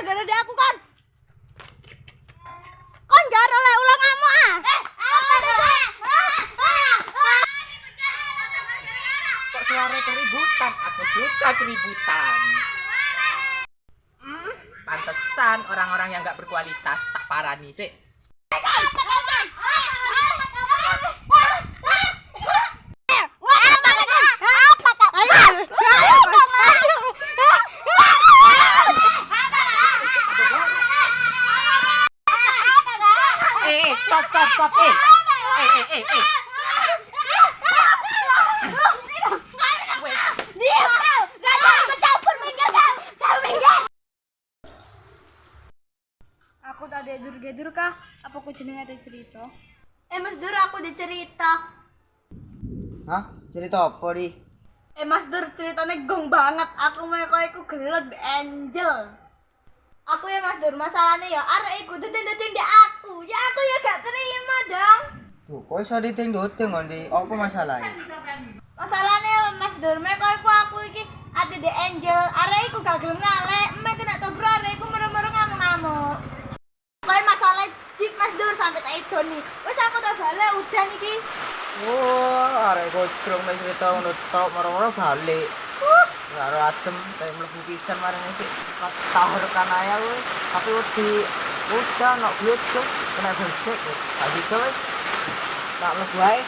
gara-gara dia aku kon. Kon gak oleh ulang ngamuk ah. Kok suara keributan? Aku suka keributan. Pantesan orang-orang yang gak berkualitas tak parani sih. Stop. Diam kau. Gak jangan mencampur, minggir kau. Kau minggir. Aku tak ada gedur-gedur kah? Apa aku jenenge ada cerita? Mas Dur, aku ada cerita. Hah? Cerita apa di? Mas Dur, ceritanya gong banget. Aku mau iku gelut angel. Aku ya Mas Dur, masalahnya ya arek iku dendeng-dendeng aku. Ya aku ya gak terima dong. Tuh, kok iso diteng-doteng ngondi? Apa masalahnya? Masalahnya Mas Dur, aku iki ada di angel. Arek iku gak gelem ngalek. Mek kena tobro arek iku merem-merem ngamuk-ngamuk. Kayak masalah Cip Mas Dur sampai tak idon nih. Wes aku tak balik udah niki. Wah, arek gocrong nek cerita ngono tok marang-marang balik. Karo adem kayak mlebu pisan marane sik tahur kan ae wis. Tapi wedi udah nok bluetooth kena besek. Tadi wis tak mlebu ae.